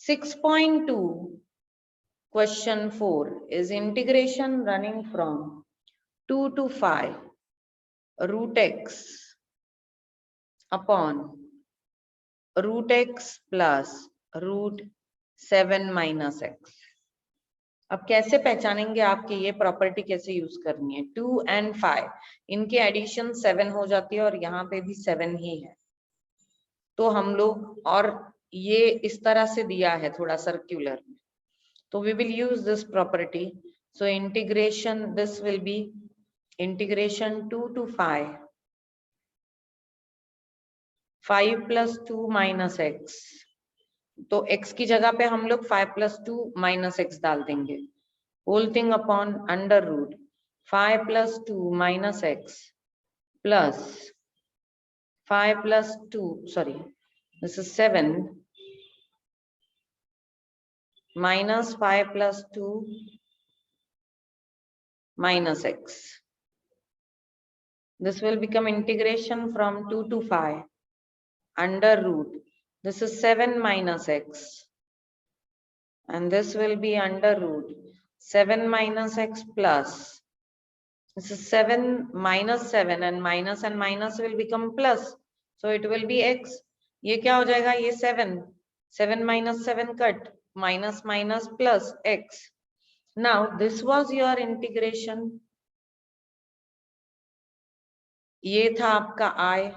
6.2 question 4 is integration running from 2 to 5 root x upon root x plus root 7 minus x. अब कैसे पहचानेंगे आपकी ये प्रॉपर्टी कैसे यूज करनी है? 2 and 5 इनके एडिशन 7 हो जाती है और यहाँ पे भी 7 ही है, तो हम लोग, और ये इस तरह से दिया है थोड़ा सर्क्यूलर में, तो we will use this property. So integration, this will be integration 2 to 5 plus 2 minus x. तो x की जगह पे हम लोग 5 plus 2 minus x डाल देंगे. Whole thing upon under root 5 plus 2 minus x plus 5 plus 2, sorry, this is 7 minus 5 plus 2 minus x. This will become integration from 2 to 5 under root. This is 7 minus x. And this will be under root 7 minus x plus. This is 7 minus 7 and minus will become plus. So it will be x. ये क्या हो जाएगा? ये 7. 7 minus 7 cut. Minus minus plus x. Now this was your integration. ये था आपका I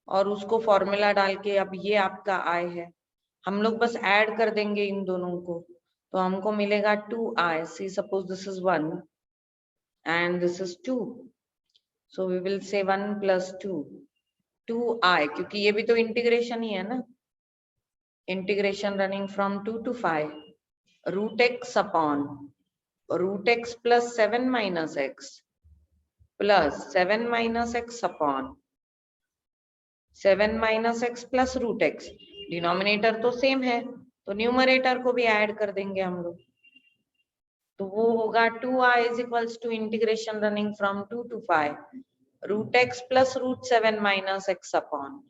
और उसको फॉर्मूला डाल के अब ये आपका I है. हम लोग बस ऐड कर देंगे इन दोनों को, तो हमको मिलेगा 2i. See, suppose this is 1 and this is 2, so we will say 1 plus 2i, क्योंकि ये भी तो इंटीग्रेशन ही है ना. Integration running from 2 to 5 root x upon root x plus 7 minus x plus 7 minus x upon 7 minus x plus root x. Denominator तो same है, तो numerator को भी ऐड कर देंगे हम लोग, तो वो होगा 2i is equals to integration running from 2 to 5 root x plus root 7 minus x upon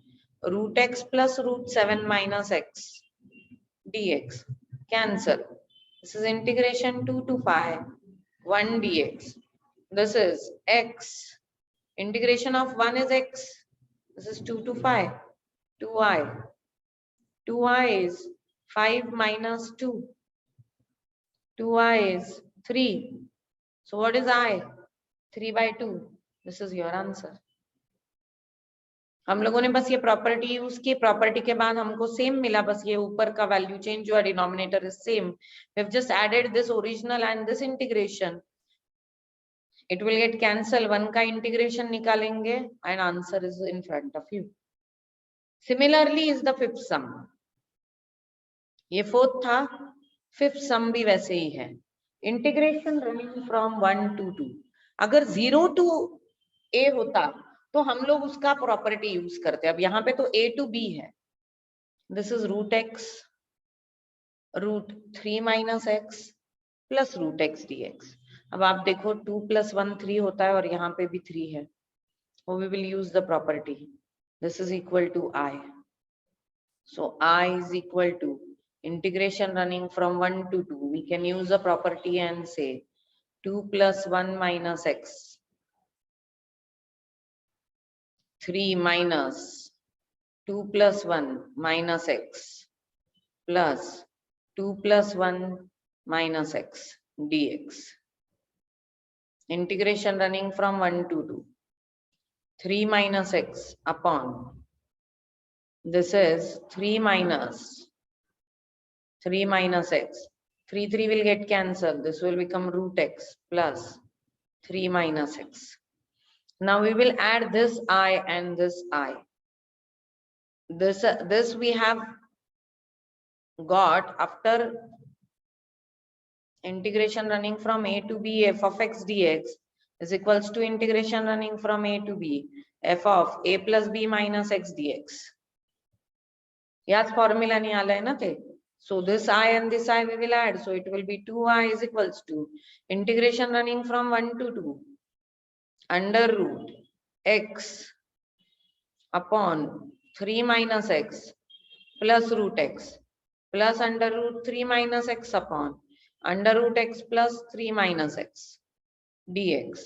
root x plus root 7 minus x dx. Cancel. This is integration 2 to 5 1 dx. This is x. Integration of 1 is x. This is 2 to 5 2i. 2i is 5 minus 2. 2i is 3. So what is I? 3 by 2. This is your answer. हम लोगों ने बस ये property use की, property के बाद हमको same मिला, बस ये ऊपर का वैल्यू चेंज हुआ, denominator is same. We have just added this original and this integration. It will get cancel. 1 का इंटीग्रेशन निकालेंगे and answer is in front of you. Similarly is the fifth sum. ये fourth था, fifth sum भी वैसे ही है. Integration running from 1 to 2. अगर 0 to a होता तो हम लोग उसका प्रॉपर्टी यूज करते. अब यहाँ पे तो a to b है. This is root x root 3 minus x plus root x dx. अब आप देखो 2 plus 1 3 होता है और यहाँ पे भी 3 है. We will use the property. This is equal to i. So I is equal to integration running from 1 to 2. We can use a property and say 2 plus 1 minus x 3 minus 2 plus 1 minus x plus 2 plus 1 minus x dx. Integration running from 1 to 2. 3 minus x upon, this is 3 minus 3 minus x. 3 will get cancelled. This will become root x plus 3 minus x. Now we will add this I and this I. This we have got after integration running from a to b f of x dx is equals to integration running from a to b f of a plus b minus x dx. याद formula नहीं आला है ना ते. So this I and this I we will add. So it will be 2i is equals to integration running from 1 to 2 under root x upon 3 minus x plus root x plus under root 3 minus x upon under root x plus 3 minus x dx.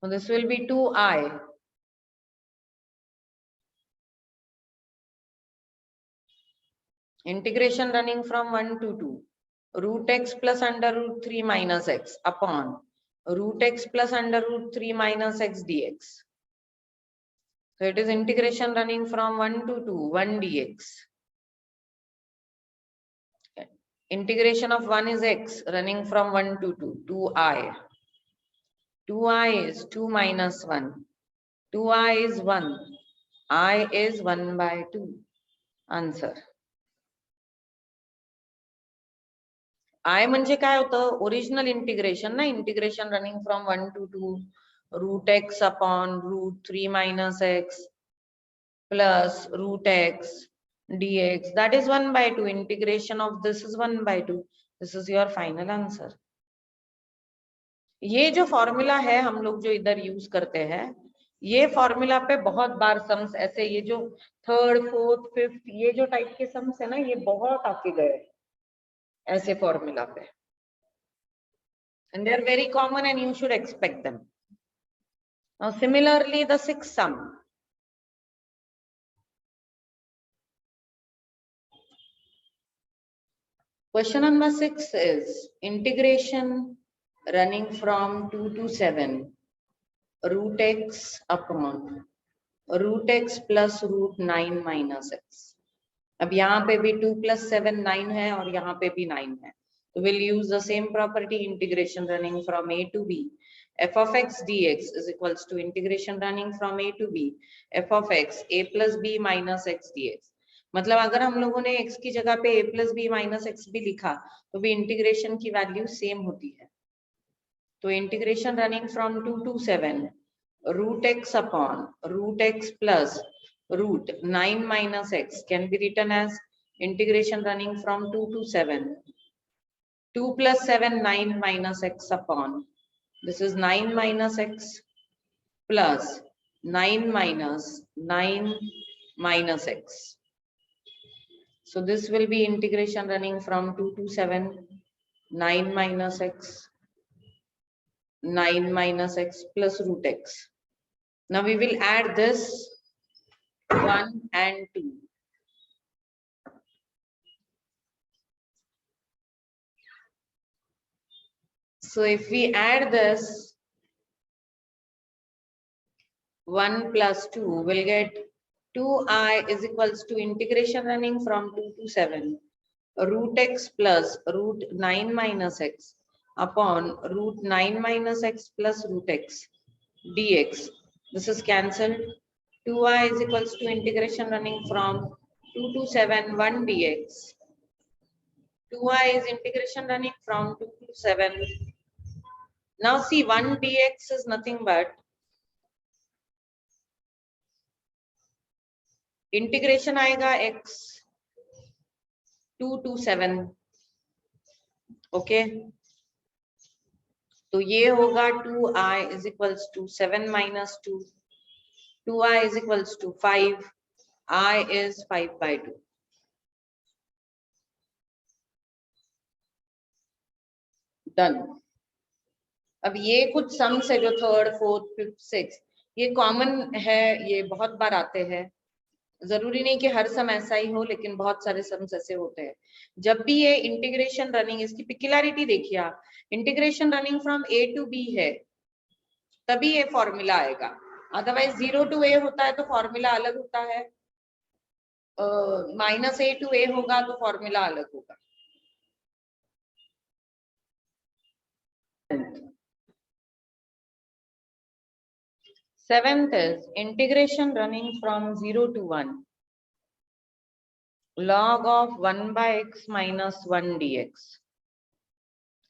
So this will be 2i. Integration running from 1 to 2. Root x plus under root 3 minus x upon root x plus under root 3 minus x dx. So it is integration running from 1 to 2, 1 dx. Integration of 1 is x running from 1 to 2, 2i. 2i is 2 minus 1. 2i is 1. I is 1 by 2. Answer. I म्हणजे काय होतं original integration ना integration running from 1 to 2 root x upon root 3 minus x plus root x dx that is 1 by 2 integration of this is 1 by 2. This is your final answer. ये जो formula है हम लोग जो इधर यूज करते हैं ये फॉर्मूला पे बहुत बार सम्स ऐसे ये जो थर्ड फोर्थ फिफ्थ ये जो टाइप के सम्स है ना ये बहुत आके गए ऐसे फॉर्मूला पे and they are very common and you should expect them. Now similarly the sixth sum. Question number 6 is integration running from 2 to 7 root x upon root x plus root 9 minus x. अब यहाँ पे भी 2 plus 7 9 है और यहाँ पे भी 9 है तो we'll use the same property integration running from a to b. F of x dx is equals to integration running from a to b f of x a plus b minus x dx. मतलब अगर हम लोगों ने x की जगह पे a plus b minus x भी लिखा तो भी इंटीग्रेशन की वैल्यू सेम होती है. तो integration running from 2 to 7 root x upon root x plus root 9 minus x can be written as integration running from 2 to 7 2 plus 7 9 minus x upon this is 9 minus x plus 9 minus 9 minus x. So this will be integration running from 2 to 7 9 minus x 9 minus x plus root x. Now we will add this 1 and 2. So if we add this 1 plus 2 we'll get 2i is equals to integration running from 2 to 7 root x plus root 9 minus x upon root 9 minus x plus root x dx. This is cancelled. 2i is equals to integration running from 2 to 7 1 dx. 2i is integration running from 2 to 7. Now see 1 dx is nothing but integration आएगा x 2 to 7 okay तो ये होगा 2i is equals to 7 minus 2 2i is equals to 5 I is 5 by 2. Done. अब ये कुछ sums है जो third fourth fifth six ये कॉमन है ये बहुत बार आते हैं जरूरी नहीं कि हर सम ऐसा ही हो लेकिन बहुत सारे सम्स ऐसे होते हैं जब भी ये इंटीग्रेशन रनिंग इसकी पिक्युलैरिटी देखिए आप integration running from a to b है तभी ये फॉर्मूला आएगा अदरवाइज 0 to a होता है तो फॉर्मूला अलग होता है -a to a होगा तो फॉर्मूला अलग होगा. Seventh is integration running from 0 to 1 log of 1 by x minus 1 dx.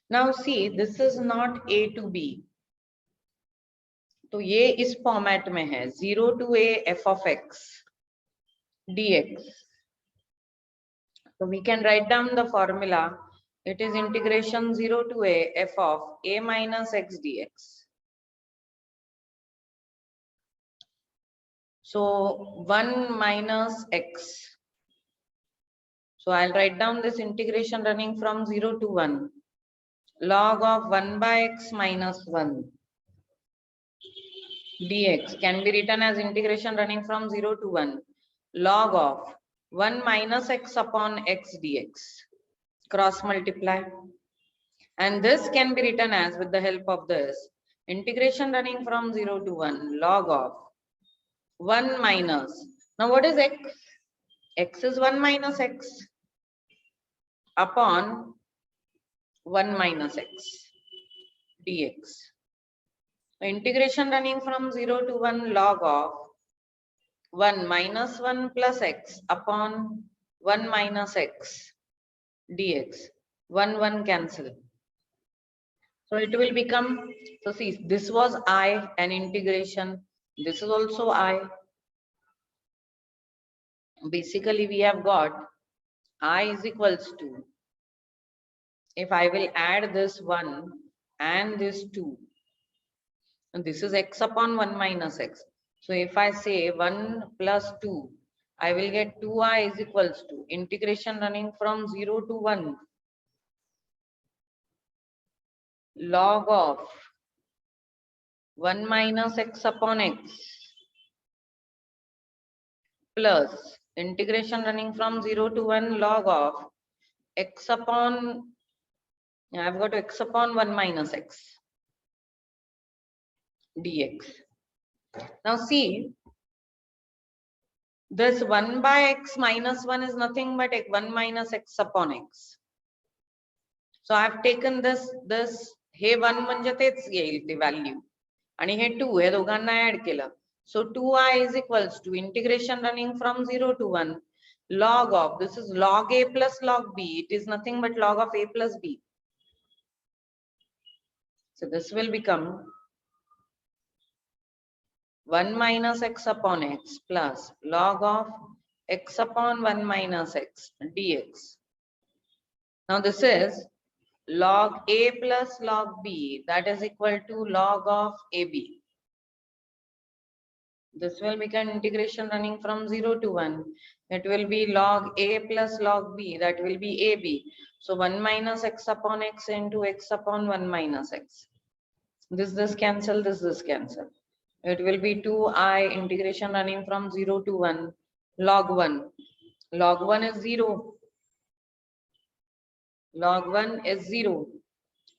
Now see this is not a to b तो ये इस फॉर्मेट में है 0 to a f of x dx. So we can write down the formula. It is integration 0 to a f of a minus x dx. So 1 minus x So I'll write down this integration running from 0 to 1. Log of 1 by x minus 1 dx can be written as integration running from 0 to 1. Log of 1 minus x upon x dx. Cross multiply. And this can be written as, with the help of this, integration running from 0 to 1, log of 1 minus. Now what is x? X is 1 minus x upon 1 minus x dx. So integration running from 0 to 1, log of 1 minus 1 plus x upon 1 minus x dx. 1 cancel. So it will become, so see, this was I, an integration. This is also I. Basically, we have got I is equals to, if I will add this 1 and this 2, and this is x upon 1 minus x. So if I say 1 plus 2, I will get 2i is equals to integration running from 0 to 1, log of 1 minus x upon x plus integration running from 0 to 1, log of x upon, I've got x upon 1 minus x dx. Now see, this 1 by x minus 1 is nothing but 1 minus x upon x. So I have taken this हे 1 म्हणजे तेच येईल ते value आणि हे 2 हे दोघांना add केलं. So 2i is equals to integration running from 0 to 1, log of, this is log a plus log b, it is nothing but log of a plus b. So this will become 1 minus x upon x plus log of x upon 1 minus x dx. Now this is log a plus log b, that is equal to log of ab. This will become integration running from 0 to 1. It will be log a plus log b, that will be ab. So 1 minus x upon x into x upon 1 minus x. This cancel, this cancel. It will be 2i integration running from 0 to 1, log 1. Log 1 is 0. Log 1 is 0.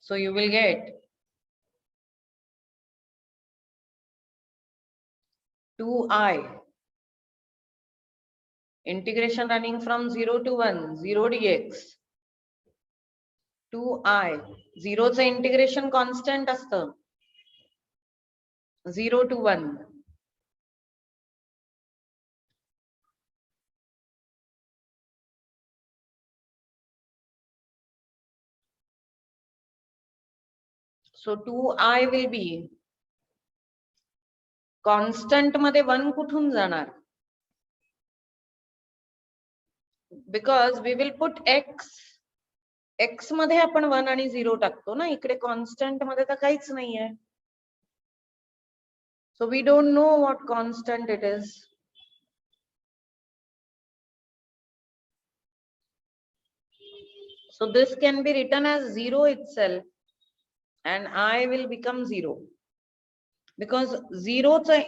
So you will get 2i integration running from 0 to 1, 0 dx. 2i, 0 च integration constant असतं. 0 to 1. So 2i will be constant मध्ये 1 कुठून जाणार? Because we will put x मध्ये आपण 1 आणि 0 टाकतो ना, इकडे कॉन्स्टंट मध्ये तर काहीच नाहीये. So we don't know what constant it is. So this can be written as 0 itself and I will become 0. Because 0 चा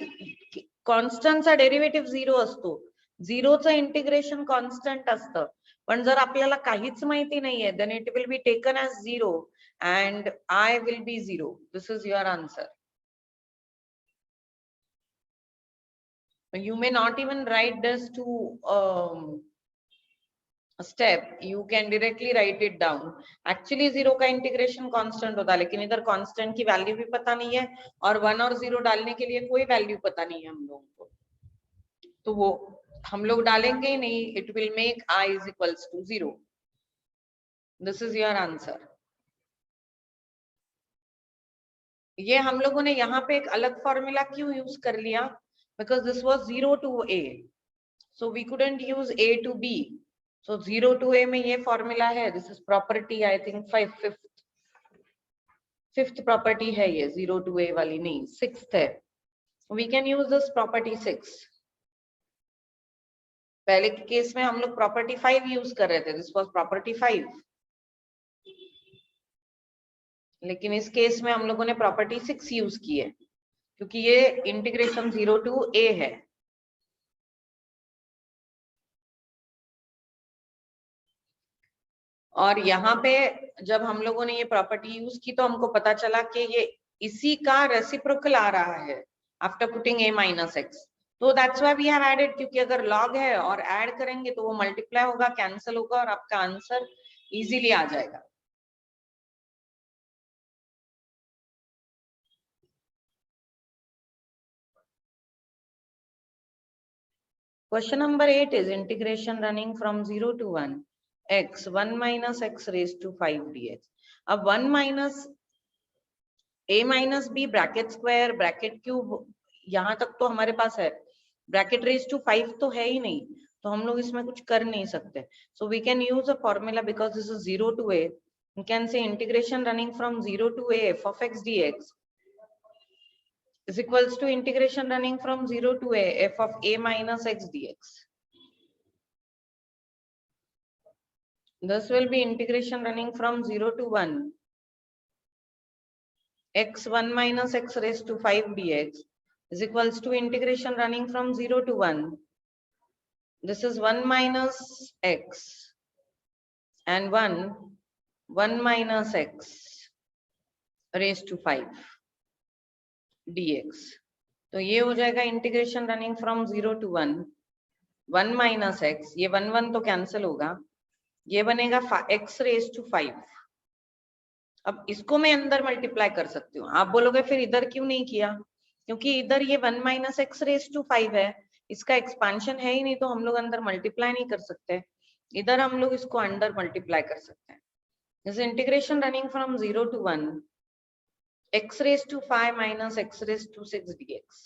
constant चा derivative 0 असतो. 0 चा integration constant असतं. पण जर आपल्याला काहीच माहिती नाहीये, then it will be taken as 0 and I will be 0. This is your answer. You may not even write this to a step. You can directly write it down. Actually 0 का integration constant होता है, लेकिन इधर constant की value भी पता नहीं है और 1 और 0 डालने के लिए कोई value पता नहीं है हम लोगों को, तो वो हम लोग डालेंगे ही नहीं. It will make I is equals to 0. This is your answer. ये हम लोगों ने यहाँ पे एक अलग फॉर्मूला क्यों यूज कर लिया? Because this was 0 to a, so we couldn't use a to b. So 0 to a में ये फॉर्मूला है. This is property, I think fifth property है ये. 0 to a वाली नहीं, 6th है. We can use this property 6. पहले के केस में हम लोग प्रॉपर्टी 5 यूज कर रहे थे, दिस वाज प्रॉपर्टी 5, लेकिन इस केस में हम लोगों ने प्रॉपर्टी 6 यूज की है क्योंकि ये इंटीग्रेशन 0 टू a है। और यहाँ पे जब हम लोगों ने ये प्रॉपर्टी यूज की तो हमको पता चला कि ये इसी का रेसिप्रोकल आ रहा है after putting a minus x, तो that's why we have added, क्योंकि अगर लॉग है और ऐड करेंगे तो वो मल्टीप्लाई होगा, कैंसिल होगा और आपका आंसर इजीली आ जाएगा। Question number 8 is integration running from 0 to 1 x 1 minus x raised to 5 dx। अब 1 minus a minus b bracket square bracket cube यहाँ तक तो हमारे पास है, ब्रैकेट रेज टू 5 तो है ही नहीं, तो हम लोग इसमें कुछ कर नहीं सकते। So we can use a formula because this is 0 to a, we can say integration running from 0 to a f of x dx is equals to integration running from 0 to a f of a minus x dx. This will be integration running from 0 to 1 x 1 minus x raised to 5 dx is equals to integration running from 0 to 1. This is 1 minus x and 1 minus x raised to 5 dx. तो ये हो जाएगा integration running from 0 to 1 1 minus x, ये 1 तो cancel होगा, ये बनेगा x raised to 5। अब इसको मैं अंदर मल्टीप्लाई कर सकती हूँ। आप बोलोगे फिर इधर क्यों नहीं किया, क्योंकि इधर ये 1 minus x raised to 5 है, इसका एक्सपांशन है ही नहीं, तो हम लोग अंदर मल्टीप्लाई नहीं कर सकते, इधर हम लोग इसको अंडर मल्टीप्लाई कर सकते हैं। This integration running from 0 to 1 x raised to 5 minus x raised to 6 dx।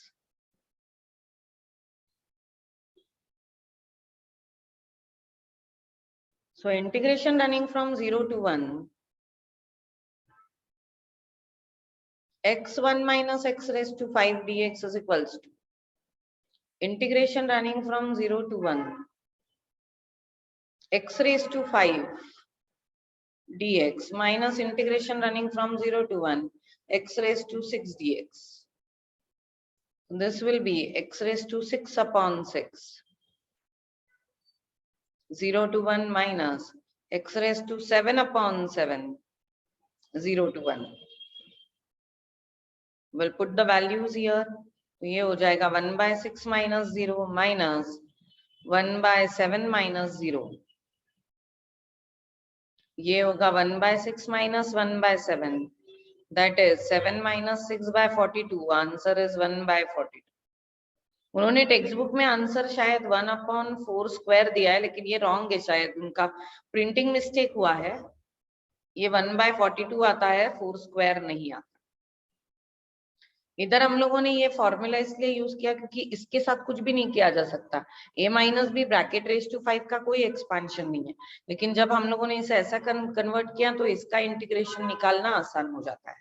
So integration running from 0 to 1 x1 minus x raised to 5 dx is equals to integration running from 0 to 1 x raised to 5 dx minus integration running from 0 to 1 x raised to 6 dx. This will be x raised to 6 upon 6, 0 to 1 minus x raised to 7 upon 7, 0 to 1. We'll put the values here. तो ये हो जाएगा 1 by 6 minus 0 minus 1 by 7 minus 0, ये होगा 1 by 6 minus 1 by 7, that is 7 minus 6 by 42, answer is 1 by 42। उन्होंने text book में answer शायद 1/4 square दिया है, लेकिन ये रॉन्ग है, शायद उनका प्रिंटिंग मिस्टेक हुआ है, ये 1 by 42 आता है, 4 स्क्वायर नहीं आता। इधर हम लोगों ने ये फॉर्मूला इसलिए यूज किया क्योंकि इसके साथ कुछ भी नहीं किया जा सकता, a minus b bracket raise to 5 का कोई एक्सपांशन नहीं है, लेकिन जब हम लोगों ने इसे ऐसा कन्वर्ट किया तो इसका इंटीग्रेशन निकालना आसान हो जाता है।